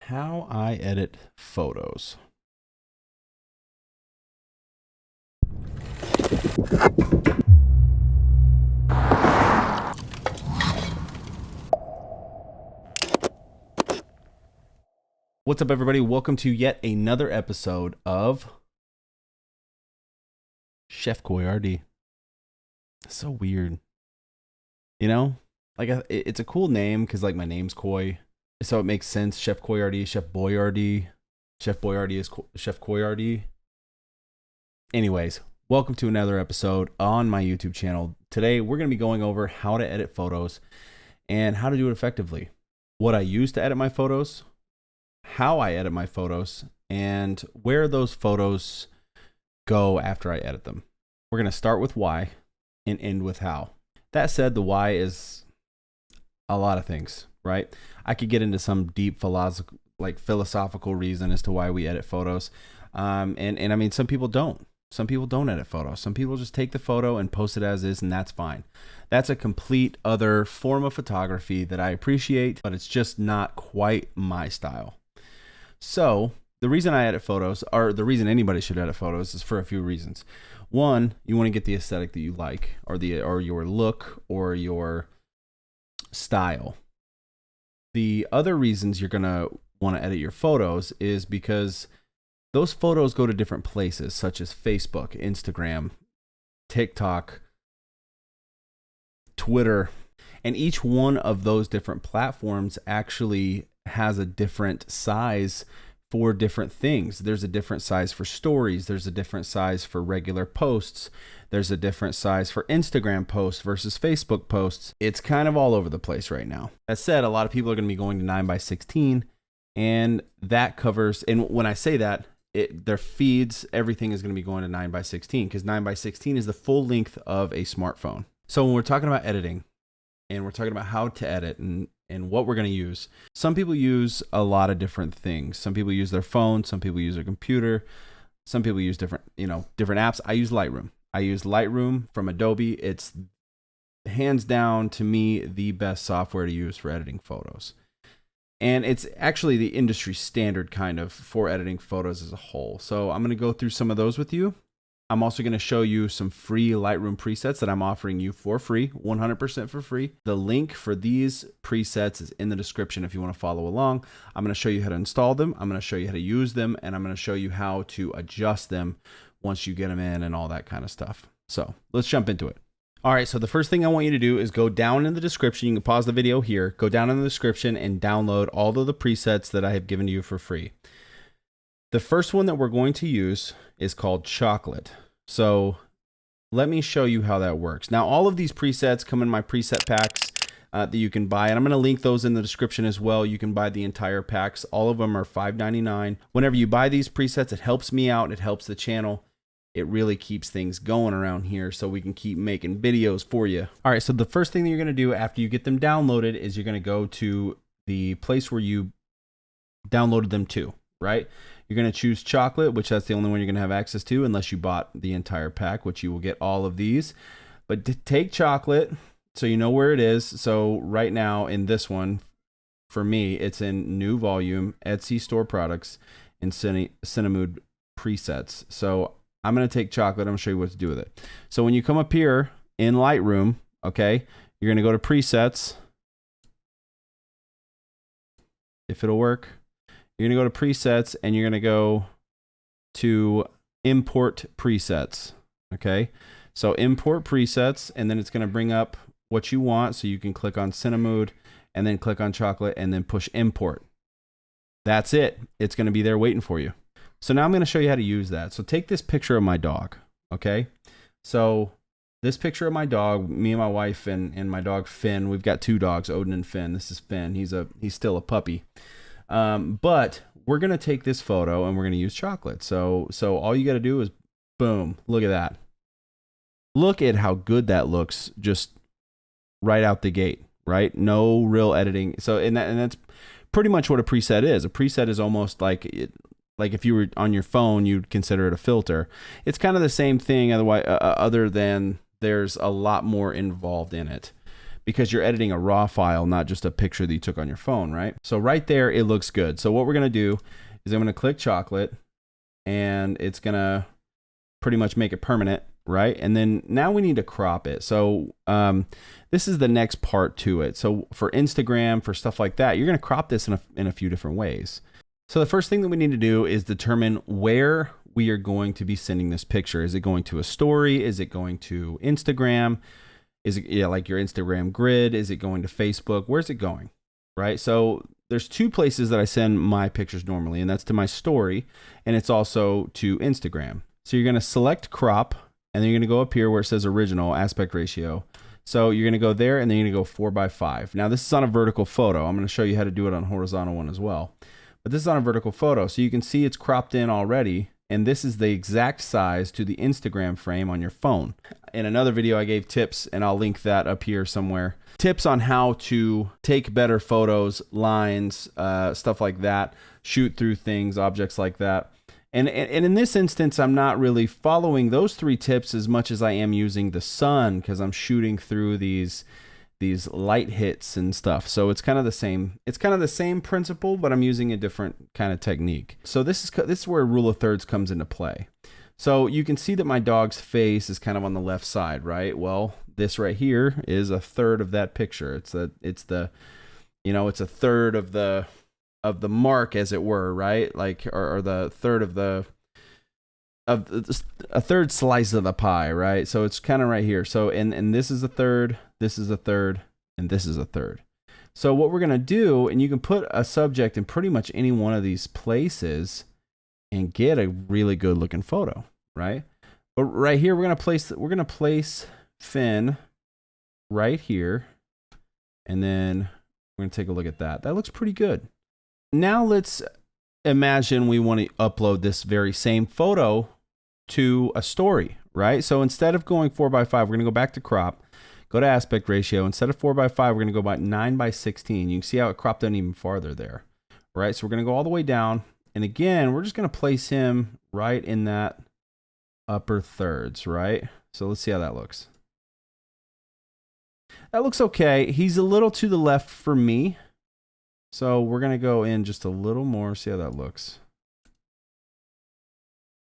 How I edit photos. What's up, everybody? Welcome to yet another episode of Chef Koi RD. So weird. You know? Like, it's a cool name because, like, my name's Koi. So it makes sense. Chef Koi RD, Chef Boy RD. Chef Boy RD is Chef Koi RD. Anyways, welcome to another episode on my YouTube channel. Today, we're going to be going over how to edit photos and how to do it effectively. What I use to edit my photos, how I edit my photos, and where those photos go after I edit them. We're going to start with why and end with how. That said, the why is a lot of things, right? I could get into some deep philosophical reason as to why we edit photos. And I mean, some people don't. Some people don't edit photos. Some people just take the photo and post it as is, and that's fine. That's a complete other form of photography that I appreciate, but it's just not quite my style. So the reason I edit photos, or the reason anybody should edit photos, is for a few reasons. One, you want to get the aesthetic that you like, or your look, or your style. The other reasons you're gonna want to edit your photos is because those photos go to different places, such as Facebook, Instagram, TikTok, Twitter, and each one of those different platforms actually has a different size for different things. There's a different size for stories. There's a different size for regular posts. There's a different size for Instagram posts versus Facebook posts. It's kind of all over the place right now. That said, a lot of people are going to be going to 9:16, and that covers, and when I say that, their feeds, everything is going to be going to 9:16 because 9:16 is the full length of a smartphone. So when we're talking about editing and we're talking about how to edit and what we're going to use, some people use a lot of different things. Some people use their phone. Some people use their computer. Some people use different apps. I use Lightroom. I use Lightroom from Adobe. It's hands down, to me, the best software to use for editing photos. And it's actually the industry standard kind of for editing photos as a whole. So I'm going to go through some of those with you. I'm also going to show you some free Lightroom presets that I'm offering you for free, 100% for free. The link for these presets is in the description if you want to follow along. I'm going to show you how to install them. I'm going to show you how to use them, and I'm going to show you how to adjust them once you get them in and all that kind of stuff. So let's jump into it. All right, so the first thing I want you to do is go down in the description. You can pause the video here, go down in the description and download all of the presets that I have given to you for free. The first one that we're going to use is called Chocolate. So let me show you how that works. Now, all of these presets come in my preset packs that you can buy, and I'm going to link those in the description as well. You can buy the entire packs. All of them are $5.99. Whenever you buy these presets, it helps me out. It helps the channel. It really keeps things going around here so we can keep making videos for you. All right, so the first thing that you're going to do after you get them downloaded is you're going to go to the place where you downloaded them to, right? You're going to choose Chocolate, which that's the only one you're going to have access to unless you bought the entire pack, which you will get all of these. But to take Chocolate so you know where it is. So right now in this one, for me, it's in New Volume, Etsy Store Products, and Cinemood Presets. So I'm going to take Chocolate. I'm going to show you what to do with it. So when you come up here in Lightroom, okay, you're going to go to Presets. If it'll work. You're going to go to Presets and you're going to go to Import Presets. Okay. So Import Presets, and then it's going to bring up what you want. So you can click on Cinemood and then click on Chocolate and then push Import. That's it. It's going to be there waiting for you. So now I'm going to show you how to use that. So take this picture of my dog. Okay. So this picture of my dog, me and my wife and my dog Finn, we've got two dogs, Odin and Finn. This is Finn. He's still a puppy. But we're going to take this photo and we're going to use Chocolate. So all you got to do is boom, look at that. Look at how good that looks just right out the gate, right? No real editing. So, and that's pretty much what a preset is. A preset is almost like if you were on your phone, you'd consider it a filter. It's kind of the same thing. Otherwise, other than there's a lot more involved in it. because you're editing a raw file, not just a picture that you took on your phone, right? So right there, it looks good. So what we're gonna do is I'm gonna click chocolate, and it's gonna pretty much make it permanent, right? And then now we need to crop it. So this is the next part to it. So for Instagram, for stuff like that, you're gonna crop this in a few different ways. So the first thing that we need to do is determine where we are going to be sending this picture. Is it going to a story? Is it going to Instagram? Is it like your Instagram grid? Is it going to Facebook? Where's it going, right? So there's two places that I send my pictures normally, and that's to my story, and it's also to Instagram. So you're going to select crop, and then you're going to go up here where it says original aspect ratio. So you're going to go there, and then you're going to go 4:5. Now this is on a vertical photo. I'm going to show you how to do it on a horizontal one as well. But this is on a vertical photo, so you can see it's cropped in already, and this is the exact size to the Instagram frame on your phone. In another video, I gave tips, and I'll link that up here somewhere. Tips on how to take better photos, lines, stuff like that, shoot through things, objects like that. And in this instance, I'm not really following those 3 tips as much as I am using the sun, because I'm shooting through these light hits and stuff. So it's kind of the same. It's kind of the same principle, but I'm using a different kind of technique. So this is where rule of thirds comes into play. So you can see that my dog's face is kind of on the left side, right? Well, this right here is a third of that picture. It's a third of the mark, as it were, right? Like, or the third of a third slice of the pie, right? So it's kind of right here. So and this is a third, this is a third, and this is a third. So what we're gonna do, and you can put a subject in pretty much any one of these places and get a really good looking photo, right? But right here, we're gonna place Finn right here, and then we're gonna take a look at that. That looks pretty good. Now let's imagine we want to upload this very same photo to a story, right? So instead of going 4:5, we're going to go back to crop, go to aspect ratio. Instead of 4:5, we're going to go by 9:16. You can see how it cropped in even farther there, right? So we're going to go all the way down. And again, we're just going to place him right in that upper thirds, right? So let's see how that looks. That looks okay. He's a little to the left for me. So we're going to go in just a little more, see how that looks.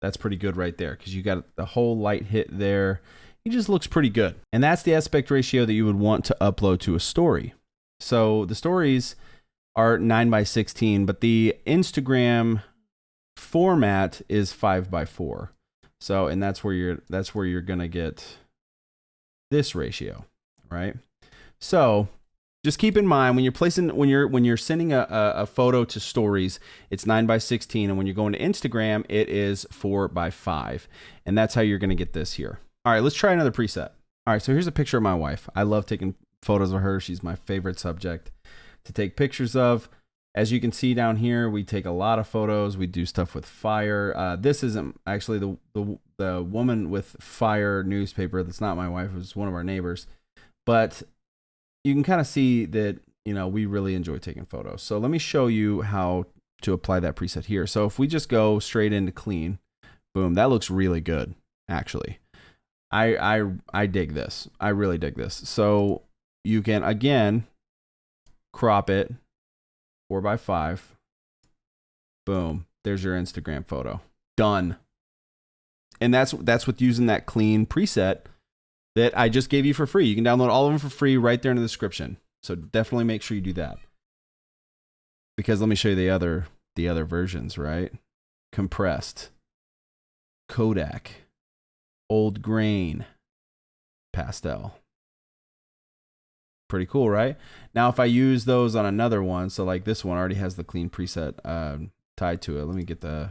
That's pretty good right there, because you got the whole light hit there. He just looks pretty good. And that's the aspect ratio that you would want to upload to a story. So the stories are 9:16, but the Instagram format is 5:4. So, and that's where you're going to get this ratio, right? So just keep in mind when you're sending a photo to stories, it's 9:16, and when you're going to Instagram, it is 4:5, and that's how you're going to get this here. All right, let's try another preset. All right, so here's a picture of my wife. I love taking photos of her. She's my favorite subject to take pictures of. As you can see down here, we take a lot of photos. We do stuff with fire. This isn't actually the woman with fire newspaper. That's not my wife. It was one of our neighbors, but you can kind of see that, we really enjoy taking photos. So let me show you how to apply that preset here. So if we just go straight into clean, boom, that looks really good, actually. I dig this. I really dig this. So you can, again, crop it 4:5. Boom. There's your Instagram photo. Done. And that's with using that clean preset that I just gave you for free. You can download all of them for free right there in the description. So definitely make sure you do that. Because let me show you the other versions, right? Compressed, Kodak, old grain, pastel. Pretty cool, right? Now if I use those on another one, so like this one already has the clean preset tied to it. Let me get the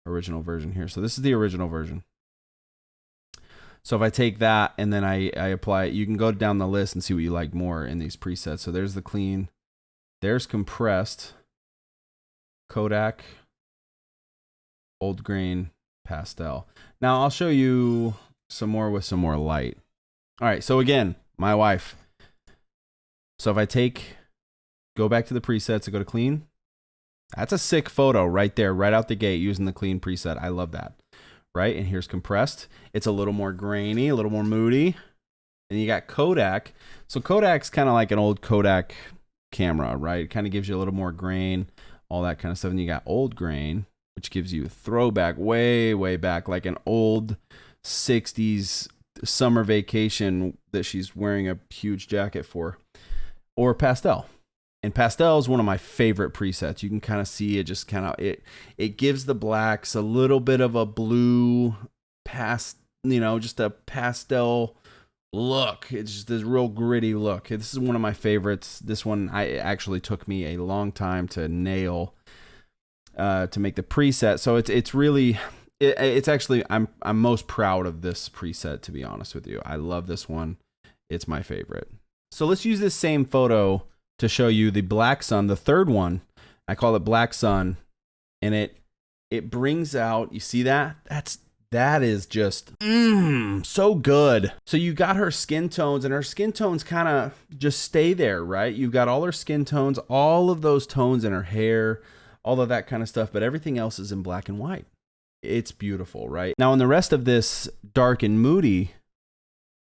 original version here. So this is the original version. So if I take that and then I apply it, you can go down the list and see what you like more in these presets. So there's the clean, there's compressed, Kodak, old grain, pastel. Now I'll show you some more with some more light. All right, so again, my wife. So if I go back to the presets and go to clean, that's a sick photo right there, right out the gate using the clean preset. I love that. Right, and here's compressed. It's a little more grainy, a little more moody. And you got Kodak. So Kodak's kind of like an old Kodak camera, right? It kind of gives you a little more grain, all that kind of stuff. And you got old grain, which gives you a throwback way, way back, like an old 60s summer vacation that she's wearing a huge jacket for. Or pastel. And pastel is one of my favorite presets. You can kind of see it just kind of, it gives the blacks a little bit of a blue just a pastel look. It's just this real gritty look. This is one of my favorites. This one actually took me a long time to nail to make the preset. So it's actually I'm most proud of this preset, to be honest with you. I love this one. It's my favorite. So let's use this same photo to show you the Black Sun, the third one. I call it Black Sun, and it brings out, you see that? That is just so good. So you got her skin tones, and her skin tones kind of just stay there, right? You've got all her skin tones, all of those tones in her hair, all of that kind of stuff, but everything else is in black and white. It's beautiful, right? Now in the rest of this dark and moody,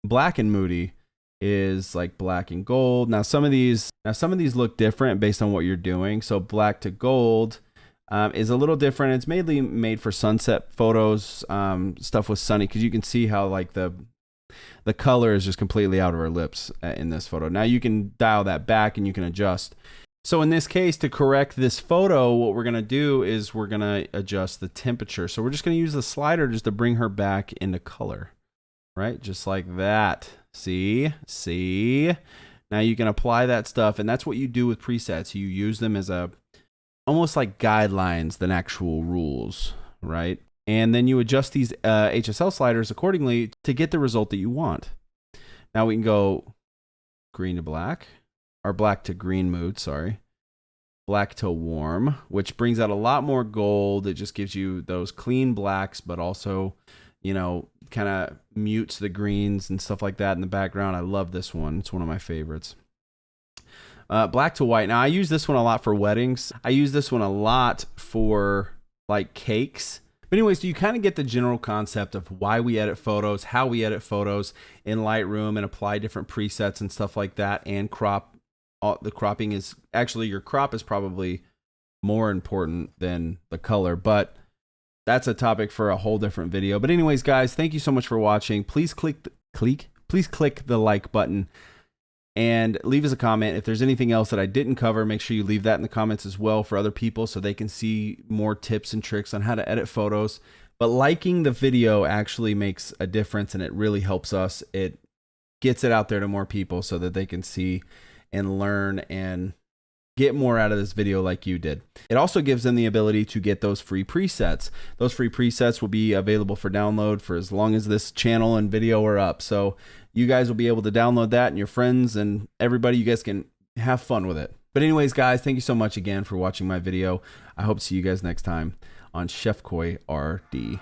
black and moody is like black and gold. Now some of these look different based on what you're doing. So black to gold is a little different. It's mainly made for sunset photos, stuff with sunny, because you can see how like the color is just completely out of her lips in this photo. Now you can dial that back and you can adjust. So in this case, to correct this photo, what we're going to do is we're going to adjust the temperature. So we're just going to use the slider just to bring her back into color, right? Just like that. See? Now you can apply that stuff, and that's what you do with presets. You use them as almost like guidelines than actual rules, right? And then you adjust these HSL sliders accordingly to get the result that you want. Now we can go green to black, or black to green mood, sorry. Black to warm, which brings out a lot more gold. It just gives you those clean blacks, but also, kind of mutes the greens and stuff like that in the background. I love this one. It's one of my favorites. Black to white. Now I use this one a lot for weddings. I use this one a lot for like cakes. But anyways, you kind of get the general concept of why we edit photos, how we edit photos in Lightroom and apply different presets and stuff like that, and crop. The cropping is actually, your crop is probably more important than the color, but that's a topic for a whole different video. But anyways, guys, thank you so much for watching. Please click the like button and leave us a comment. If there's anything else that I didn't cover, make sure you leave that in the comments as well for other people so they can see more tips and tricks on how to edit photos. But liking the video actually makes a difference, and it really helps us. It gets it out there to more people so that they can see and learn and get more out of this video like you did. It also gives them the ability to get those free presets. Those free presets will be available for download for as long as this channel and video are up. So you guys will be able to download that, and your friends and everybody, you guys can have fun with it. But anyways, guys, thank you so much again for watching my video. I hope to see you guys next time on Chef Koi RD.